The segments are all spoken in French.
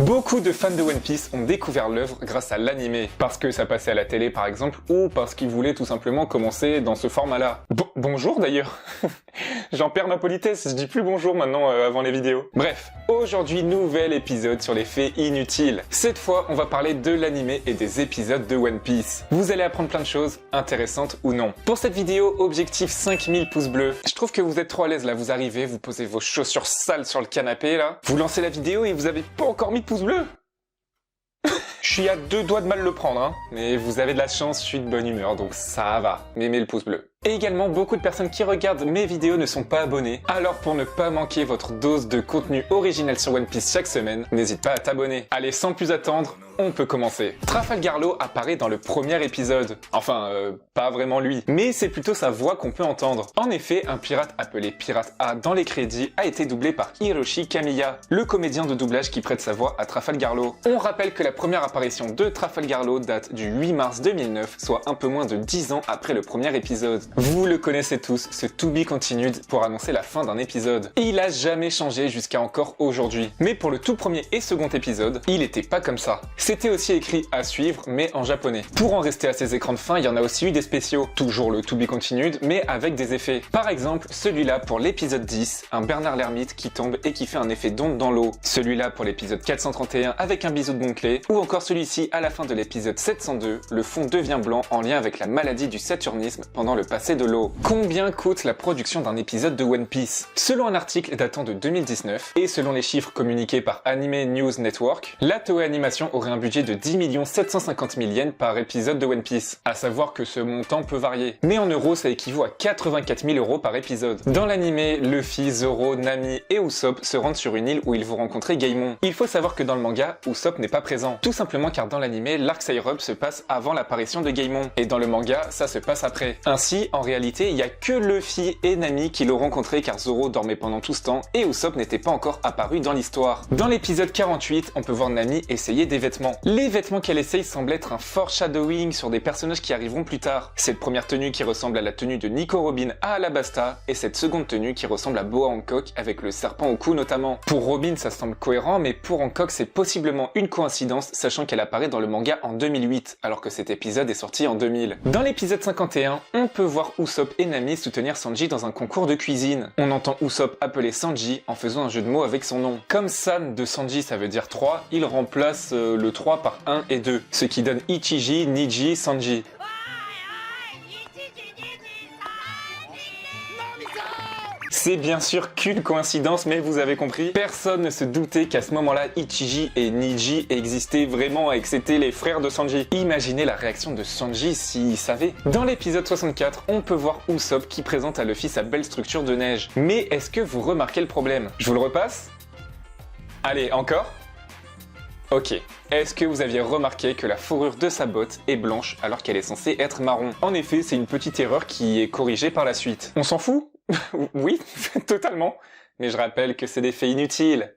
Beaucoup de fans de One Piece ont découvert l'œuvre grâce à l'anime, parce que ça passait à la télé par exemple, ou parce qu'ils voulaient tout simplement commencer dans ce format-là. Bonjour d'ailleurs. J'en perds ma politesse, je dis plus bonjour maintenant avant les vidéos. Bref, aujourd'hui nouvel épisode sur les faits inutiles. Cette fois, on va parler de l'anime et des épisodes de One Piece. Vous allez apprendre plein de choses, intéressantes ou non. Pour cette vidéo, objectif 5000 pouces bleus. Je trouve que vous êtes trop à l'aise là, vous arrivez, vous posez vos chaussures sales sur le canapé là, vous lancez la vidéo et vous avez pas encore mis de pouce bleu. Je suis à 2 doigts de mal le prendre, hein. Mais vous avez de la chance, je suis de bonne humeur, donc ça va. Mettez le pouce bleu. Et également, beaucoup de personnes qui regardent mes vidéos ne sont pas abonnées. Alors pour ne pas manquer votre dose de contenu original sur One Piece chaque semaine, n'hésite pas à t'abonner. Allez, sans plus attendre, on peut commencer. Trafalgar Law apparaît dans le premier épisode. Enfin, pas vraiment lui. Mais c'est plutôt sa voix qu'on peut entendre. En effet, un pirate appelé Pirate A dans les crédits a été doublé par Hiroshi Kamiya, le comédien de doublage qui prête sa voix à Trafalgar Law. On rappelle que la première apparition de Trafalgar Law date du 8 mars 2009, soit un peu moins de 10 ans après le premier épisode. Vous le connaissez tous, ce To Be Continued pour annoncer la fin d'un épisode. Et il a jamais changé jusqu'à encore aujourd'hui. Mais pour le tout premier et second épisode, il était pas comme ça. C'était aussi écrit à suivre, mais en japonais. Pour en rester à ces écrans de fin, il y en a aussi eu des spéciaux. Toujours le To Be Continued, mais avec des effets. Par exemple, celui-là pour l'épisode 10, un Bernard l'ermite qui tombe et qui fait un effet d'onde dans l'eau. Celui-là pour l'épisode 431 avec un bisou de Bon-Clé. Ou encore celui-ci à la fin de l'épisode 702, le fond devient blanc en lien avec la maladie du saturnisme pendant le passé de l'eau. Combien coûte la production d'un épisode de One Piece? Selon un article datant de 2019, et selon les chiffres communiqués par Anime News Network, la Toei Animation aurait un budget de 10 750 000 yens par épisode de One Piece. À savoir que ce montant peut varier. Mais en euros, ça équivaut à 84 000 € par épisode. Dans l'anime, Luffy, Zoro, Nami et Usopp se rendent sur une île où ils vont rencontrer Gaimon. Il faut savoir que dans le manga, Usopp n'est pas présent. Tout simplement car dans l'anime, l'arc Psy-Rub se passe avant l'apparition de Gaimon. Et dans le manga, ça se passe après. Ainsi, en réalité, il n'y a que Luffy et Nami qui l'ont rencontré car Zoro dormait pendant tout ce temps et Usopp n'était pas encore apparu dans l'histoire. Dans l'épisode 48, on peut voir Nami essayer des vêtements. Les vêtements qu'elle essaye semblent être un foreshadowing sur des personnages qui arriveront plus tard. Cette première tenue qui ressemble à la tenue de Nico Robin à Alabasta et cette seconde tenue qui ressemble à Boa Hancock avec le serpent au cou notamment. Pour Robin, ça semble cohérent, mais pour Hancock, c'est possiblement une coïncidence sachant qu'elle apparaît dans le manga en 2008 alors que cet épisode est sorti en 2000. Dans l'épisode 51, on peut voir Usopp et Nami soutenir Sanji dans un concours de cuisine. On entend Usopp appeler Sanji en faisant un jeu de mots avec son nom. Comme San de Sanji ça veut dire 3, il remplace le 3 par 1 et 2, ce qui donne Ichiji, Niji, Sanji. C'est bien sûr qu'une coïncidence, mais vous avez compris. Personne ne se doutait qu'à ce moment-là, Ichiji et Niji existaient vraiment et que c'était les frères de Sanji. Imaginez la réaction de Sanji s'il savait. Dans l'épisode 64, on peut voir Usopp qui présente à Luffy sa belle structure de neige. Mais est-ce que vous remarquez le problème? Je vous le repasse? Allez, encore? Ok. Est-ce que vous aviez remarqué que la fourrure de sa botte est blanche alors qu'elle est censée être marron? En effet, c'est une petite erreur qui est corrigée par la suite. On s'en fout? Oui, totalement. Mais je rappelle que c'est des faits inutiles.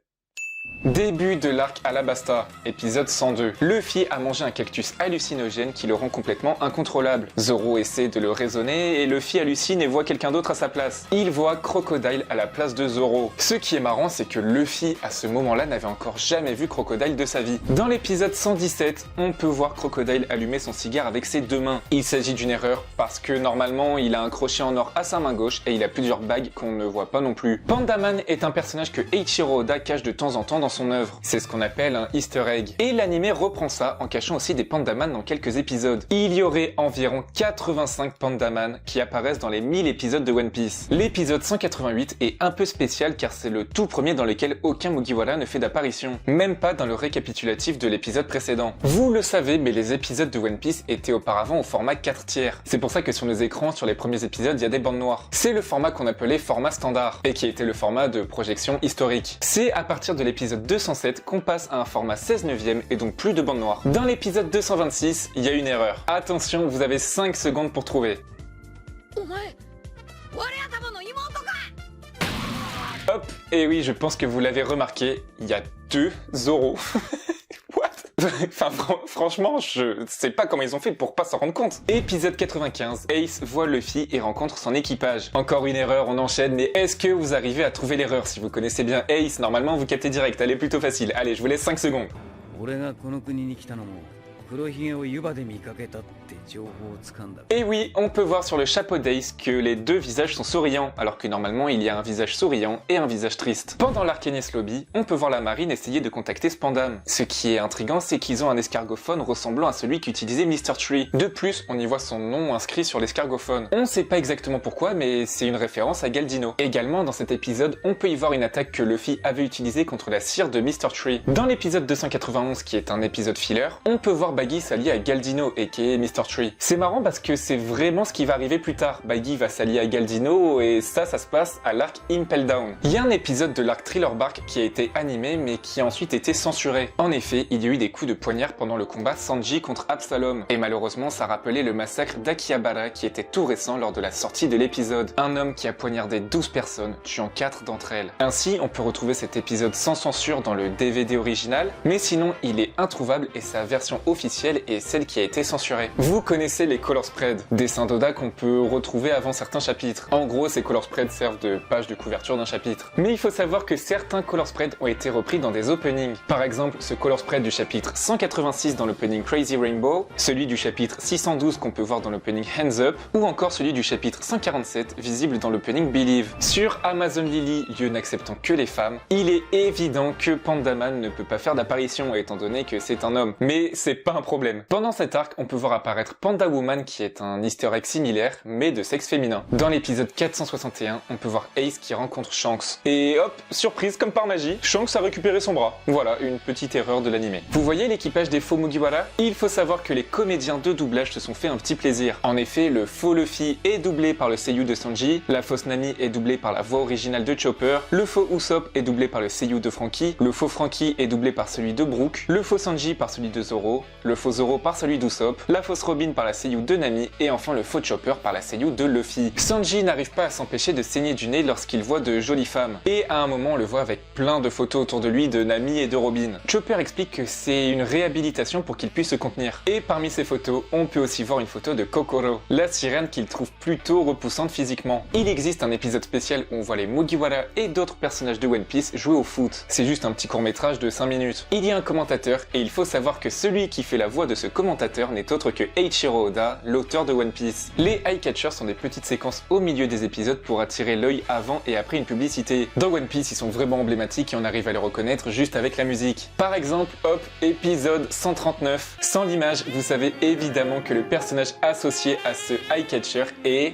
Début de l'arc Alabasta, épisode 102. Luffy a mangé un cactus hallucinogène qui le rend complètement incontrôlable. Zoro essaie de le raisonner et Luffy hallucine et voit quelqu'un d'autre à sa place. Il voit Crocodile à la place de Zoro. Ce qui est marrant, c'est que Luffy, à ce moment-là, n'avait encore jamais vu Crocodile de sa vie. Dans l'épisode 117, on peut voir Crocodile allumer son cigare avec ses 2 mains. Il s'agit d'une erreur parce que normalement, il a un crochet en or à sa main gauche et il a plusieurs bagues qu'on ne voit pas non plus. Pandaman est un personnage que Eiichiro Oda cache de temps en temps dans son œuvre. C'est ce qu'on appelle un easter egg. Et l'anime reprend ça en cachant aussi des Pandaman dans quelques épisodes. Il y aurait environ 85 Pandaman qui apparaissent dans les 1000 épisodes de One Piece. L'épisode 188 est un peu spécial car c'est le tout premier dans lequel aucun Mugiwara ne fait d'apparition. Même pas dans le récapitulatif de l'épisode précédent. Vous le savez, mais les épisodes de One Piece étaient auparavant au format 4 tiers. C'est pour ça que sur nos écrans, sur les premiers épisodes, il y a des bandes noires. C'est le format qu'on appelait format standard et qui était le format de projection historique. C'est à partir de l'épisode 207 qu'on passe à un format 16/9 et donc plus de bande noire. Dans l'épisode 226, il y a une erreur. Attention, vous avez 5 secondes pour trouver. Hop, et oui, je pense que vous l'avez remarqué, il y a 2 Zoro. What? Enfin, franchement, je sais pas comment ils ont fait pour pas s'en rendre compte. Épisode 95, Ace voit Luffy et rencontre son équipage. Encore une erreur, on enchaîne, mais est-ce que vous arrivez à trouver l'erreur? Si vous connaissez bien Ace, normalement vous captez direct, elle est plutôt facile. Allez, je vous laisse 5 secondes. Et oui, on peut voir sur le chapeau d'Ace que les deux visages sont souriants, alors que normalement il y a un visage souriant et un visage triste. Pendant l'Arc Enies Lobby, on peut voir la marine essayer de contacter Spandam. Ce qui est intriguant, c'est qu'ils ont un escargophone ressemblant à celui qu'utilisait Mr. Tree. De plus, on y voit son nom inscrit sur l'escargophone. On sait pas exactement pourquoi, mais c'est une référence à Galdino. Également, dans cet épisode, on peut y voir une attaque que Luffy avait utilisée contre la cire de Mr. Tree. Dans l'épisode 291, qui est un épisode filler, on peut voir Baggy s'allier à Galdino, aka Mr. Tree. C'est marrant parce que c'est vraiment ce qui va arriver plus tard. Baggy va s'allier à Galdino et ça se passe à l'arc Impel Down. Il y a un épisode de l'arc Thriller Bark qui a été animé mais qui a ensuite été censuré. En effet, il y a eu des coups de poignard pendant le combat Sanji contre Absalom et malheureusement ça rappelait le massacre d'Akihabara qui était tout récent lors de la sortie de l'épisode. Un homme qui a poignardé 12 personnes, tuant 4 d'entre elles. Ainsi, on peut retrouver cet épisode sans censure dans le DVD original, mais sinon il est introuvable et sa version officielle est celle qui a été censurée. Vous connaissez les color spreads, dessins d'Oda qu'on peut retrouver avant certains chapitres. En gros, ces color spreads servent de page de couverture d'un chapitre. Mais il faut savoir que certains color spreads ont été repris dans des openings. Par exemple, ce color spread du chapitre 186 dans l'opening Crazy Rainbow, celui du chapitre 612 qu'on peut voir dans l'opening Hands Up, ou encore celui du chapitre 147 visible dans l'opening Believe. Sur Amazon Lily, lieu n'acceptant que les femmes, il est évident que Pandaman ne peut pas faire d'apparition étant donné que c'est un homme. Mais c'est pas un problème. Pendant cet arc, on peut voir apparaître Panda Woman qui est un easter egg similaire mais de sexe féminin. Dans l'épisode 461, on peut voir Ace qui rencontre Shanks. Et hop, surprise comme par magie, Shanks a récupéré son bras. Voilà, une petite erreur de l'animé. Vous voyez l'équipage des faux Mugiwara? Il faut savoir que les comédiens de doublage se sont fait un petit plaisir. En effet, le faux Luffy est doublé par le seiyuu de Sanji, la fausse Nami est doublée par la voix originale de Chopper, le faux Usopp est doublé par le seiyuu de Franky, le faux Franky est doublé par celui de Brook, le faux Sanji par celui de Zoro, le faux Zoro par celui d'Usopp, la fausse Robin par la seiyuu de Nami et enfin le faux Chopper par la seiyuu de Luffy. Sanji n'arrive pas à s'empêcher de saigner du nez lorsqu'il voit de jolies femmes. Et à un moment on le voit avec plein de photos autour de lui de Nami et de Robin. Chopper explique que c'est une réhabilitation pour qu'il puisse se contenir. Et parmi ces photos, on peut aussi voir une photo de Kokoro, la sirène qu'il trouve plutôt repoussante physiquement. Il existe un épisode spécial où on voit les Mugiwara et d'autres personnages de One Piece jouer au foot. C'est juste un petit court-métrage de 5 minutes. Il y a un commentateur et il faut savoir que celui qui fait la voix de ce commentateur n'est autre que Eiichiro Oda, l'auteur de One Piece. Les eye catchers sont des petites séquences au milieu des épisodes pour attirer l'œil avant et après une publicité. Dans One Piece, ils sont vraiment emblématiques et on arrive à les reconnaître juste avec la musique. Par exemple, hop, épisode 139. Sans l'image, vous savez évidemment que le personnage associé à ce eye catcher est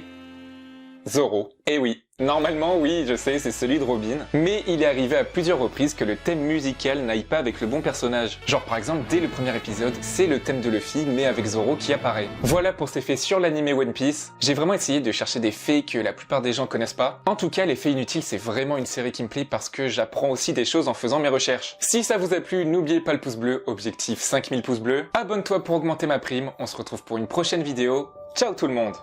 Zoro. Et oui, normalement oui, je sais, c'est celui de Robin, mais il est arrivé à plusieurs reprises que le thème musical n'aille pas avec le bon personnage. Genre par exemple, dès le premier épisode, c'est le thème de Luffy, mais avec Zoro qui apparaît. Voilà pour ces faits sur l'anime One Piece. J'ai vraiment essayé de chercher des faits que la plupart des gens connaissent pas. En tout cas, les faits inutiles, c'est vraiment une série qui me plaît parce que j'apprends aussi des choses en faisant mes recherches. Si ça vous a plu, n'oubliez pas le pouce bleu, objectif 5000 pouces bleus. Abonne-toi pour augmenter ma prime, on se retrouve pour une prochaine vidéo. Ciao tout le monde!